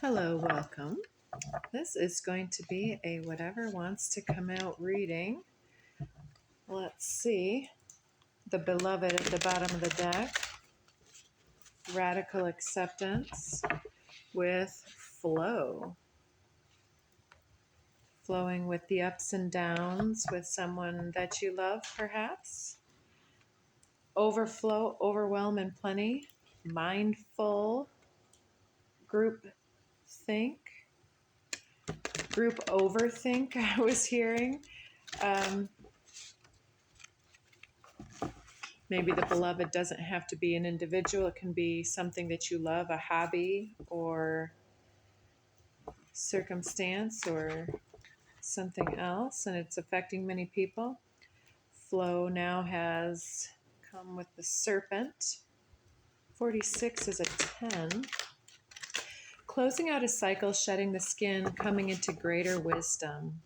Hello, welcome. This is going to be a whatever wants to come out reading. Let's see. The beloved at the bottom of the deck. Radical acceptance with flow. Flowing with the ups and downs with someone that you love, perhaps. Overflow, overwhelm, and plenty. Mindful. Group think. Group overthink, I was hearing. Maybe the beloved doesn't have to be an individual. It can be something that you love, a hobby or circumstance or something else, and it's affecting many people. Flow now has come with the serpent. 46 is a 10. Closing out a cycle, shedding the skin, coming into greater wisdom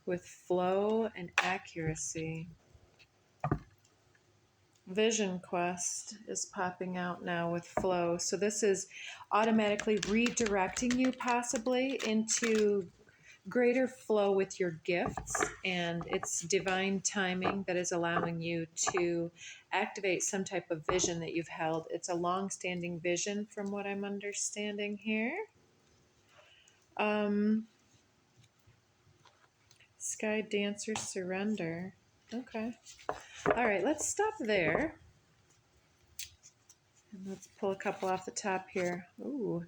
with flow and accuracy. Vision Quest is popping out now with flow. So this is automatically redirecting you possibly into greater flow with your gifts, and it's divine timing that is allowing you to activate some type of vision that you've held. It's a long-standing vision from what I'm understanding here. Sky Dancer Surrender. Okay. All right, let's stop there. And let's pull a couple off the top here. Ooh,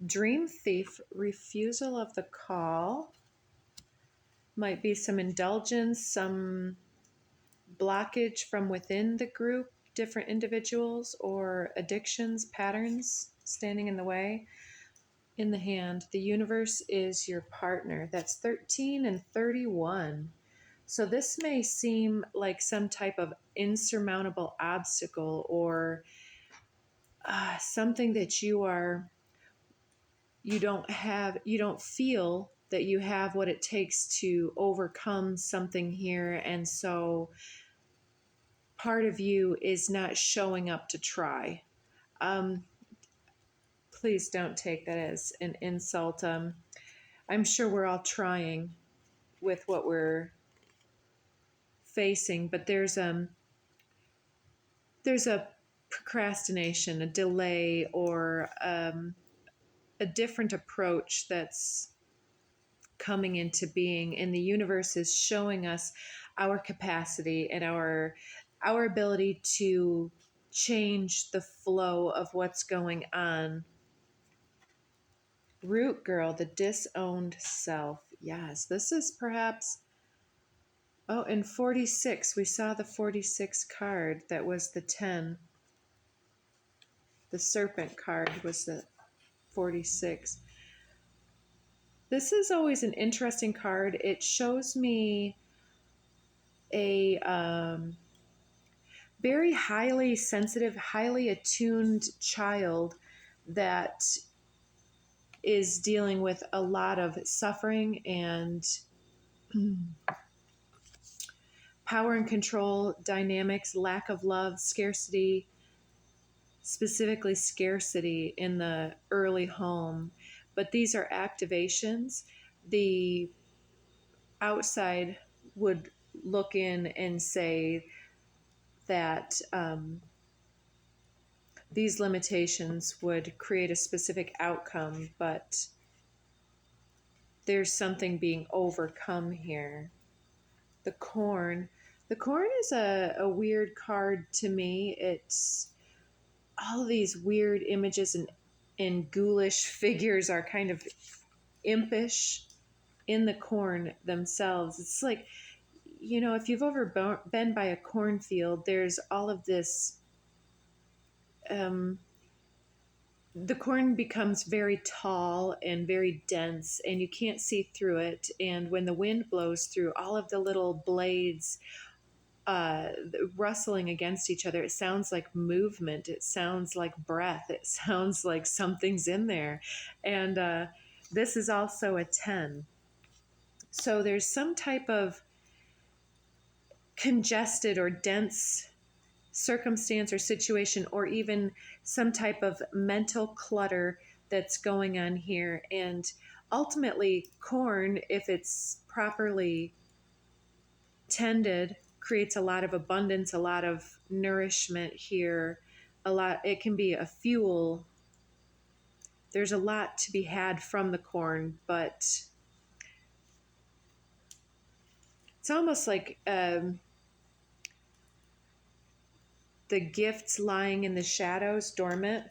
Dream Thief, refusal of the call. Might be some indulgence, some blockage from within the group, different individuals, or addictions, patterns standing in the way. In the hand, the universe is your partner. That's 13 and 31. So this may seem like some type of insurmountable obstacle or something that you don't feel that you have what it takes to overcome something here. And so part of you is not showing up to try. Please don't take that as an insult. I'm sure we're all trying with what we're facing, but there's a procrastination, a delay, or a different approach that's coming into being, and the universe is showing us our capacity and our ability to change the flow of what's going on. Root Girl, the disowned self. Yes, this is perhaps... Oh, and 46. We saw the 46 card. That was the 10. The serpent card was the 46. This is always an interesting card. It shows me a very highly sensitive, highly attuned child that is dealing with a lot of suffering and power and control dynamics, lack of love, scarcity, specifically scarcity in the early home. But these are activations. The outside would look in and say that these limitations would create a specific outcome, but there's something being overcome here. The corn. The corn is a weird card to me. It's all these weird images and ghoulish figures are kind of impish in the corn themselves. It's like, if you've ever been by a cornfield, there's all of this... the corn becomes very tall and very dense, and you can't see through it. And when the wind blows through, all of the little blades rustling against each other, it sounds like movement. It sounds like breath. It sounds like something's in there. And this is also a 10. So there's some type of congested or dense circumstance or situation, or even some type of mental clutter that's going on here. And ultimately, corn, if it's properly tended, creates a lot of abundance, a lot of nourishment here. It can be a fuel. There's a lot to be had from the corn, but it's almost like the gifts lying in the shadows, dormant.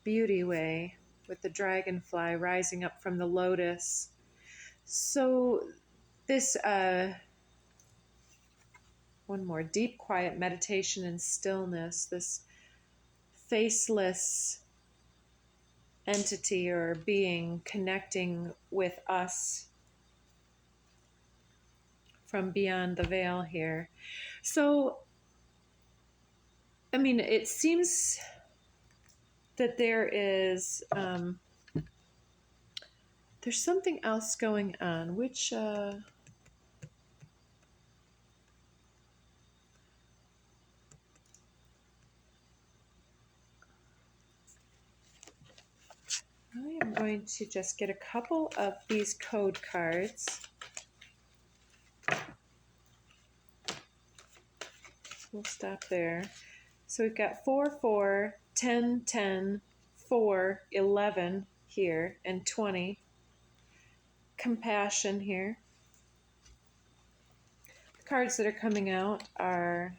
Beauty way with the dragonfly rising up from the lotus. So this one more, deep quiet meditation and stillness, this faceless entity or being connecting with us from beyond the veil here. So, I mean, it seems that there's something else going on, which I am going to just get a couple of these code cards. We'll stop there. So we've got 4, 4, 10, 10, 4, 11 here, and 20. Compassion here. The cards that are coming out are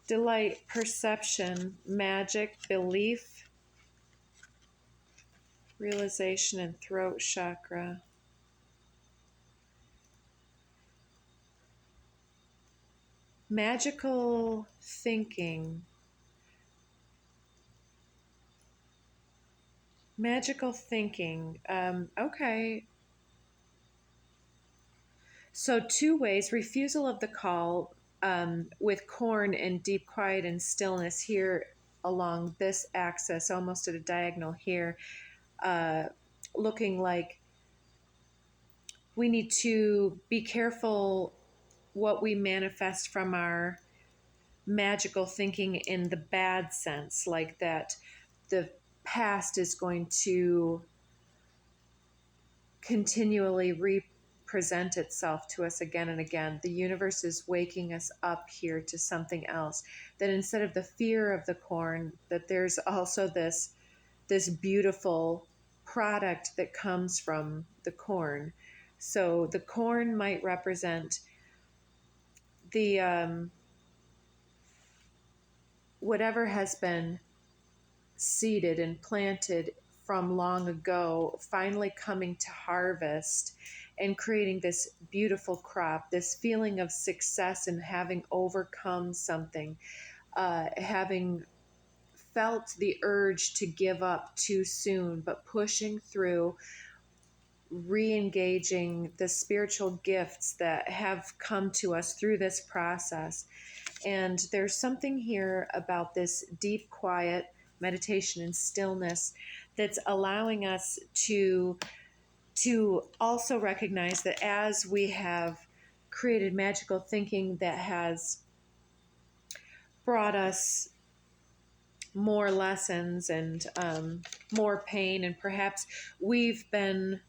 delight, perception, magic, belief, realization, and throat chakra. Magical thinking. Magical thinking. Okay. So 2 ways. Refusal of the call with corn and deep quiet and stillness here along this axis, almost at a diagonal here, looking like we need to be careful what we manifest from our magical thinking in the bad sense, like that the past is going to continually represent itself to us again and again. The universe is waking us up here to something else, that instead of the fear of the corn, that there's also this beautiful product that comes from the corn. So the corn might represent the whatever has been seeded and planted from long ago, finally coming to harvest and creating this beautiful crop, this feeling of success and having overcome something, having felt the urge to give up too soon, but pushing through, re-engaging the spiritual gifts that have come to us through this process. And there's something here about this deep quiet meditation and stillness that's allowing us to also recognize that as we have created magical thinking that has brought us more lessons and more pain, and perhaps we've been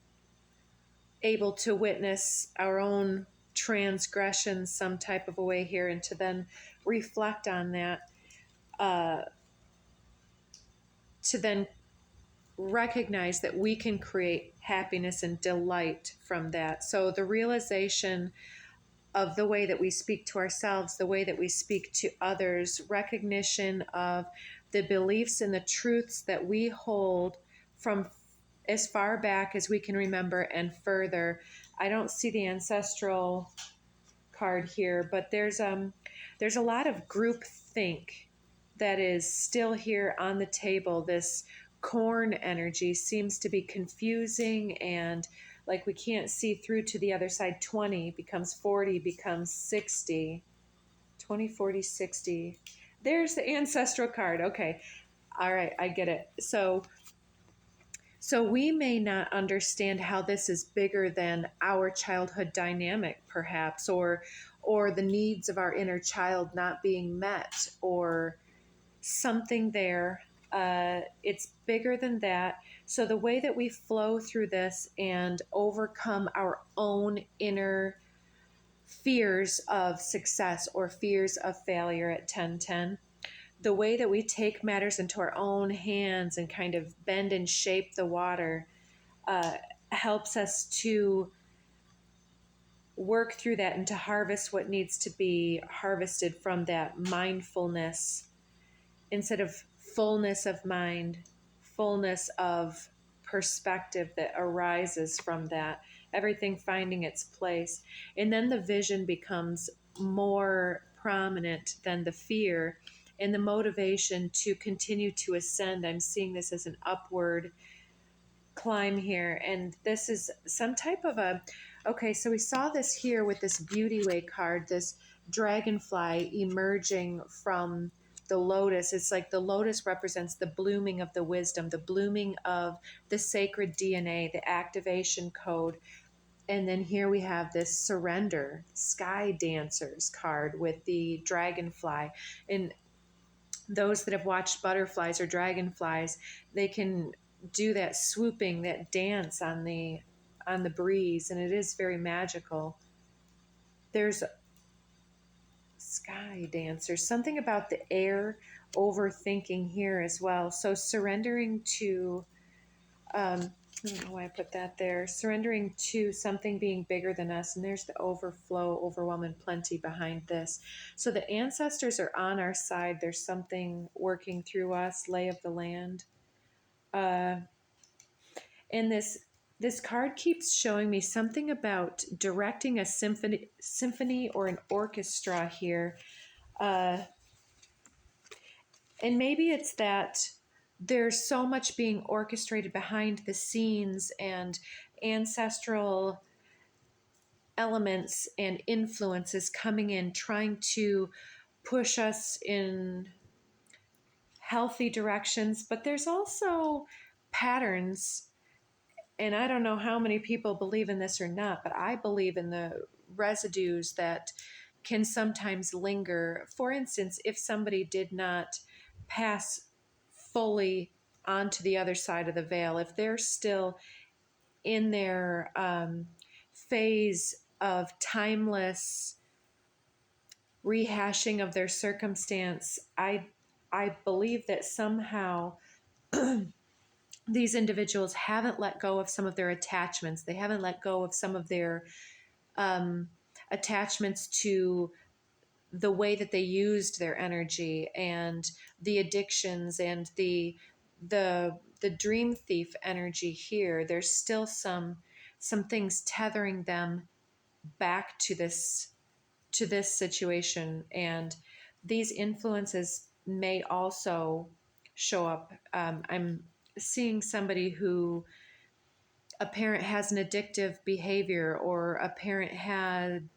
able to witness our own transgressions some type of a way here, and to then reflect on that, to then recognize that we can create happiness and delight from that. So the realization of the way that we speak to ourselves, the way that we speak to others, recognition of the beliefs and the truths that we hold from as far back as we can remember and further. I don't see the ancestral card here, but there's a lot of group think that is still here on the table. This corn energy seems to be confusing, and like we can't see through to the other side. 20 becomes 40, becomes 60. 20, 40, 60. There's the ancestral card. Okay. All right, I get it. So we may not understand how this is bigger than our childhood dynamic, perhaps, or the needs of our inner child not being met, or something there It's bigger than that. So the way that we flow through this and overcome our own inner fears of success or fears of failure at 1010, the way that we take matters into our own hands and kind of bend and shape the water, uh, helps us to work through that and to harvest what needs to be harvested from that mindfulness, instead of fullness of mind, fullness of perspective that arises from that, everything finding its place. And then the vision becomes more prominent than the fear and the motivation to continue to ascend. I'm seeing this as an upward climb here, and this is some type of a, okay, so we saw this here with this beauty way card, this dragonfly emerging from the lotus. It's like the lotus represents the blooming of the wisdom, the blooming of the sacred DNA, the activation code. And then here we have this surrender sky dancers card with the dragonfly. And those that have watched butterflies or dragonflies, they can do that swooping, that dance on the breeze, and it is very magical. There's sky dancers, something about the air overthinking here as well. So surrendering to, I don't know why I put that there, surrendering to something being bigger than us. And there's the overflow, overwhelm, and plenty behind this. So the ancestors are on our side. There's something working through us, lay of the land. And this card keeps showing me something about directing a symphony or an orchestra here. And maybe it's that there's so much being orchestrated behind the scenes, and ancestral elements and influences coming in, trying to push us in healthy directions. But there's also patterns, and I don't know how many people believe in this or not, but I believe in the residues that can sometimes linger. For instance, if somebody did not pass fully onto the other side of the veil, if they're still in their phase of timeless rehashing of their circumstance, I believe that somehow these individuals haven't let go of some of their attachments. They haven't let go of some of their attachments to the way that they used their energy, and the addictions, and the dream thief energy here. There's still some things tethering them back to this situation, and these influences may also show up. I'm seeing somebody who, a parent has an addictive behavior, or a parent had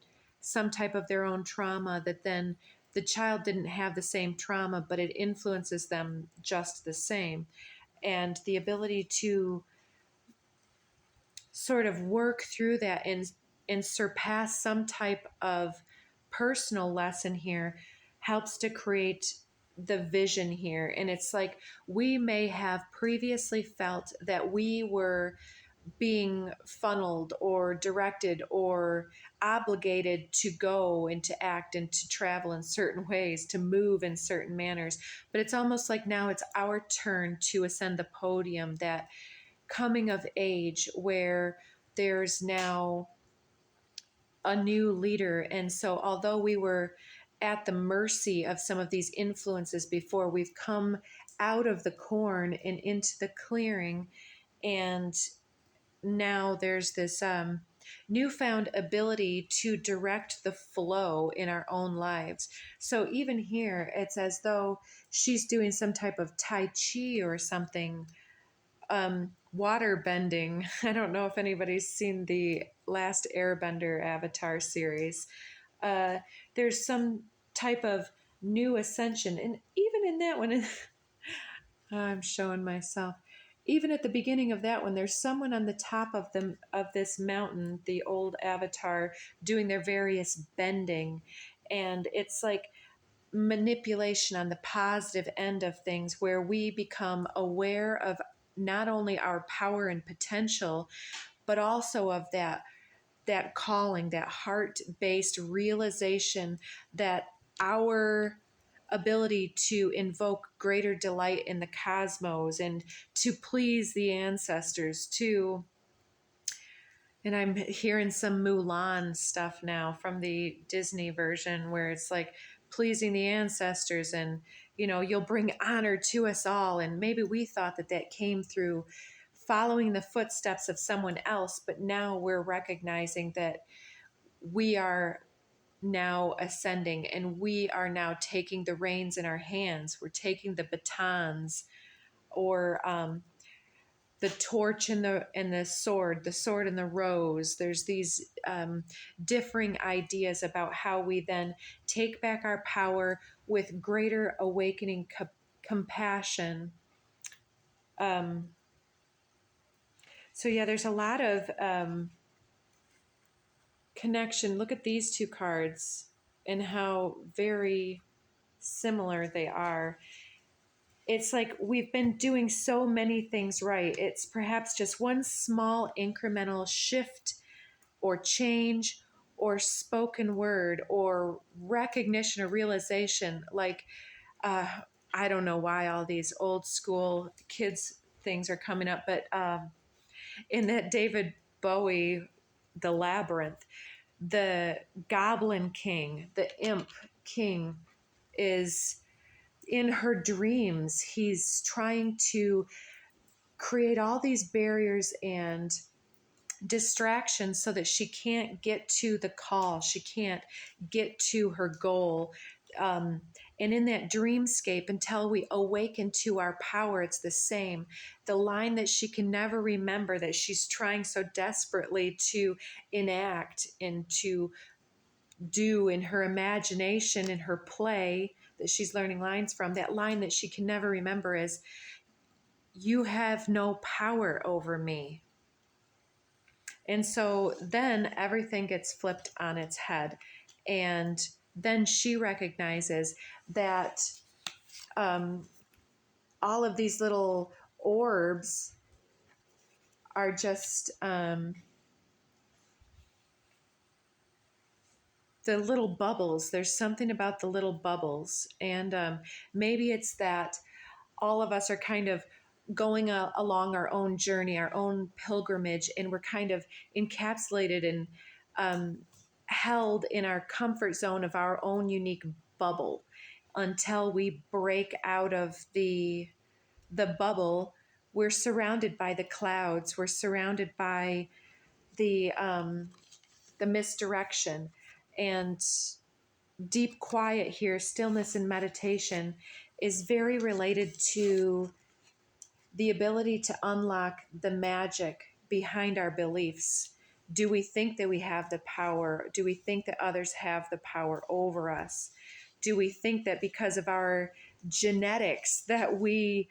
some type of their own trauma that then the child didn't have the same trauma, but it influences them just the same. And the ability to sort of work through that and surpass some type of personal lesson here helps to create the vision here. And it's like we may have previously felt that we were being funneled or directed or obligated to go and to act and to travel in certain ways, to move in certain manners. But it's almost like now it's our turn to ascend the podium, that coming of age where there's now a new leader. And so although we were at the mercy of some of these influences before, we've come out of the corn and into the clearing, and now there's this newfound ability to direct the flow in our own lives. So even here, it's as though she's doing some type of Tai Chi or something, water bending. I don't know if anybody's seen the Last Airbender Avatar series. There's some type of new ascension. And even in that one, I'm showing myself. Even at the beginning of that one, there's someone on the top of this mountain, the old avatar, doing their various bending. And it's like manipulation on the positive end of things, where we become aware of not only our power and potential, but also of that calling, that heart-based realization that our ability to invoke greater delight in the cosmos and to please the ancestors, to, and I'm hearing some Mulan stuff now from the Disney version where it's like pleasing the ancestors, and you'll bring honor to us all. And maybe we thought that came through following the footsteps of someone else, but now we're recognizing that we are now ascending, and we are now taking the reins in our hands. We're taking the batons, or the torch and the sword, and the rose. There's these differing ideas about how we then take back our power with greater awakening compassion. So yeah, there's a lot of connection. Look at these two cards and how very similar they are. It's like we've been doing so many things right. It's perhaps just one small incremental shift or change or spoken word or recognition or realization. Like, I don't know why all these old school kids things are coming up, but in that David Bowie, The Labyrinth, the Goblin King, the Imp King, is in her dreams. He's trying to create all these barriers and distractions so that she can't get to the call. She can't get to her goal. And in that dreamscape, until we awaken to our power, it's the same. The line that she can never remember, that she's trying so desperately to enact and to do in her imagination, in her play that she's learning lines from, that line that she can never remember is, "You have no power over me." And so then everything gets flipped on its head. And then she recognizes that all of these little orbs are just the little bubbles. There's something about the little bubbles. And maybe it's that all of us are kind of going along our own journey, our own pilgrimage, and we're kind of encapsulated and held in our comfort zone of our own unique bubble until we break out of the bubble. We're surrounded by the clouds. We're surrounded by the misdirection, and deep quiet here, stillness and meditation, is very related to the ability to unlock the magic behind our beliefs. Do we think that we have the power? Do we think that others have the power over us? Do we think that because of our genetics that we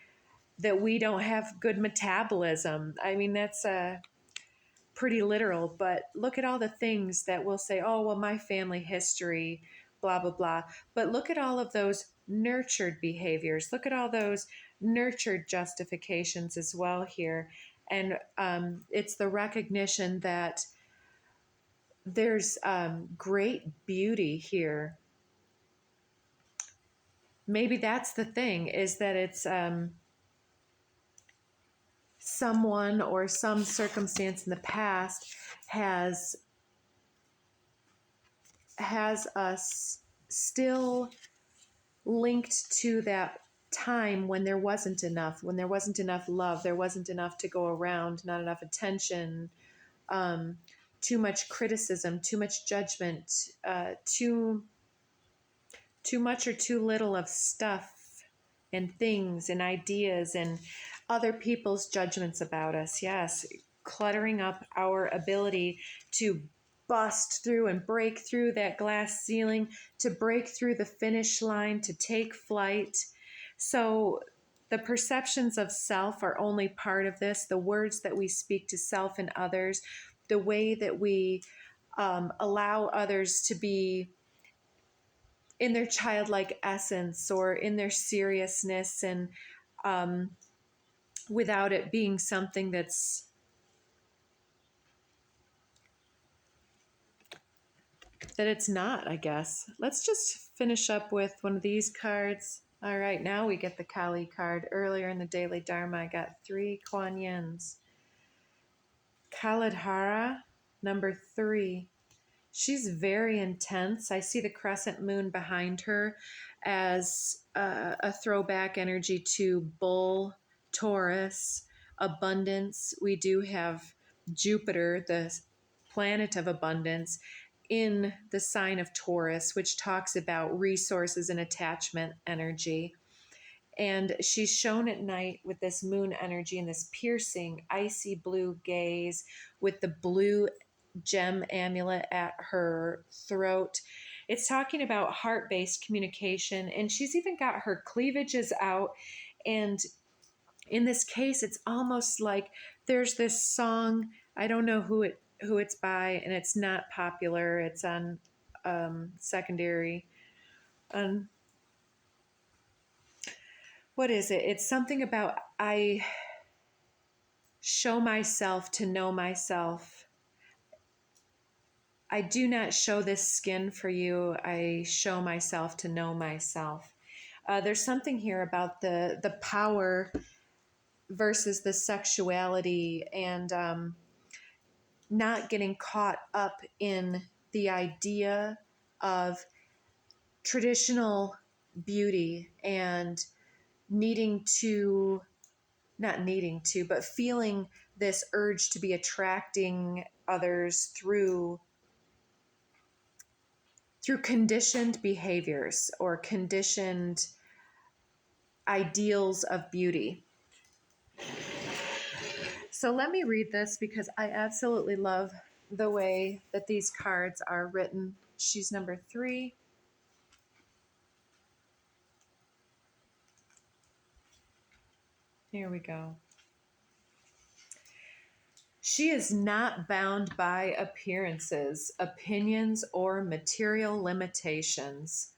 don't have good metabolism? I mean, that's pretty literal, but look at all the things that we'll say, "Oh, well, my family history, blah, blah, blah." But look at all of those nurtured behaviors. Look at all those nurtured justifications as well here. And it's the recognition that there's great beauty here. Maybe that's the thing, is that it's someone or some circumstance in the past has us still linked to that time when there wasn't enough love, there wasn't enough to go around, not enough attention, too much criticism, too much judgment, too much or too little of stuff and things and ideas and other people's judgments about us. Yes, cluttering up our ability to bust through and break through that glass ceiling, to break through the finish line, to take flight. So the perceptions of self are only part of this. The words that we speak to self and others, the way that we allow others to be in their childlike essence or in their seriousness, and um, without it being something that it's not, I guess. Let's just finish up with one of these cards. All right, now we get the Kali card. Earlier in the Daily Dharma, I got 3 Kuan Yins. Kaladhara, number 3. She's very intense. I see the crescent moon behind her as a throwback energy to Bull, Taurus, abundance. We do have Jupiter, the planet of abundance, in the sign of Taurus, which talks about resources and attachment energy. And she's shown at night with this moon energy and this piercing, icy blue gaze with the blue gem amulet at her throat. It's talking about heart-based communication, and she's even got her cleavages out. And in this case, it's almost like there's this song, I don't know who it's by, and it's not popular. It's on secondary. What is it? It's something about I show myself to know myself. I do not show this skin for you. I show myself to know myself. There's something here about the power versus the sexuality, and not getting caught up in the idea of traditional beauty and but feeling this urge to be attracting others through conditioned behaviors or conditioned ideals of beauty. So let me read this because I absolutely love the way that these cards are written. She's number 3. Here we go. She is not bound by appearances, opinions, or material limitations.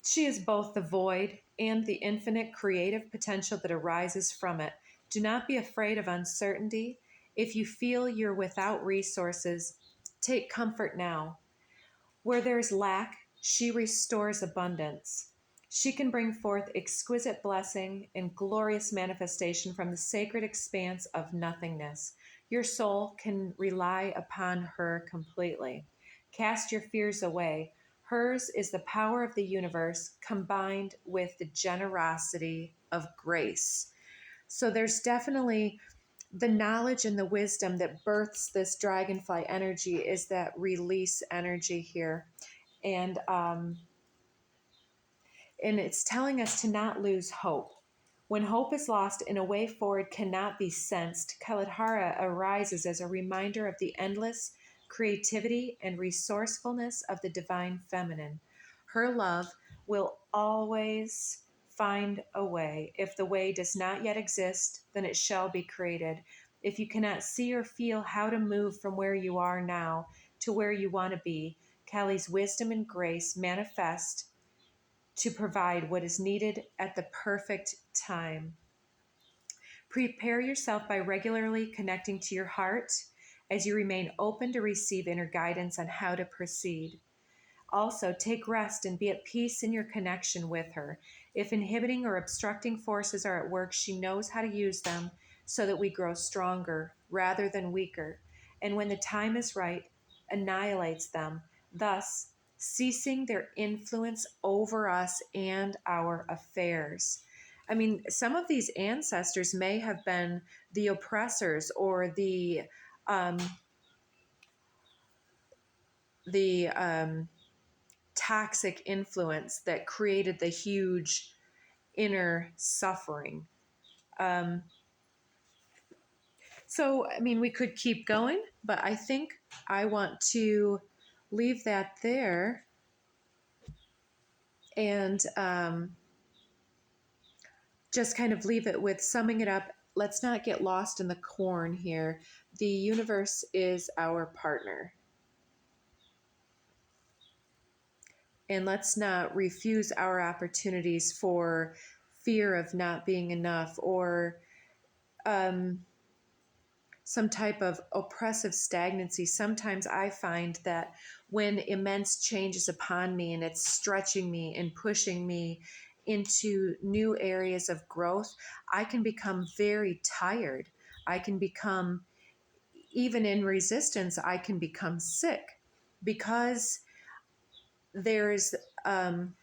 She is both the void and the infinite creative potential that arises from it. Do not be afraid of uncertainty. If you feel you're without resources, take comfort now. Where there's lack, she restores abundance. She can bring forth exquisite blessing and glorious manifestation from the sacred expanse of nothingness. Your soul can rely upon her completely. Cast your fears away. Hers is the power of the universe combined with the generosity of grace. So there's definitely the knowledge and the wisdom that births this dragonfly energy is that release energy here. And it's telling us to not lose hope. When hope is lost and a way forward cannot be sensed, Kaladhara arises as a reminder of the endless creativity and resourcefulness of the divine feminine. Her love will always find a way. If the way does not yet exist, then it shall be created. If you cannot see or feel how to move from where you are now to where you want to be, Kali's wisdom and grace manifest to provide what is needed at the perfect time. Prepare yourself by regularly connecting to your heart as you remain open to receive inner guidance on how to proceed. Also, take rest and be at peace in your connection with her. If inhibiting or obstructing forces are at work, she knows how to use them so that we grow stronger rather than weaker. And when the time is right, annihilates them, thus ceasing their influence over us and our affairs. I mean, some of these ancestors may have been the oppressors or the toxic influence that created the huge inner suffering. So, I mean, we could keep going, but I think I want to leave that there and just kind of leave it with summing it up. Let's not get lost in the corn here. The universe is our partner. And let's not refuse our opportunities for fear of not being enough, or some type of oppressive stagnancy. Sometimes I find that when immense change is upon me and it's stretching me and pushing me into new areas of growth, I can become very tired. I can become, even in resistance, I can become sick, because there's um,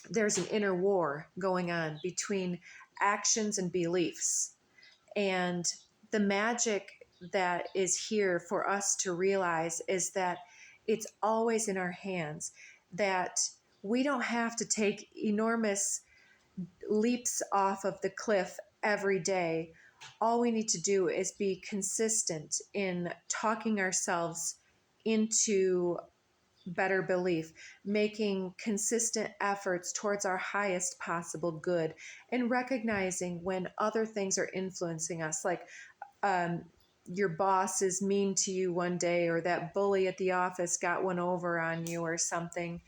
there's an inner war going on between actions and beliefs. And the magic that is here for us to realize is that it's always in our hands, that we don't have to take enormous leaps off of the cliff every day. All we need to do is be consistent in talking ourselves into better belief, making consistent efforts towards our highest possible good, and recognizing when other things are influencing us, like your boss is mean to you one day, or that bully at the office got one over on you or something.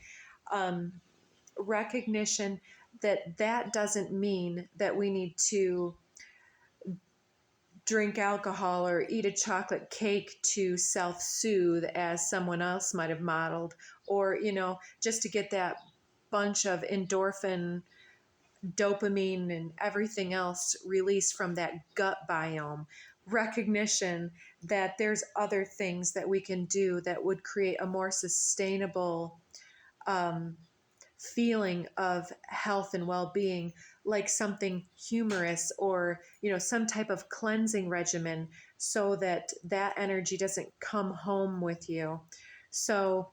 Recognition that that doesn't mean that we need to drink alcohol or eat a chocolate cake to self-soothe as someone else might have modeled, or just to get that bunch of endorphin, dopamine, and everything else released from that gut biome. Recognition that there's other things that we can do that would create a more sustainable feeling of health and well-being, like something humorous, or some type of cleansing regimen, so that that energy doesn't come home with you. So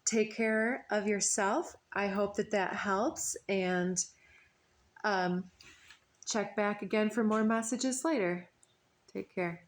take care of yourself. I hope that that helps, and check back again for more messages later. Take care.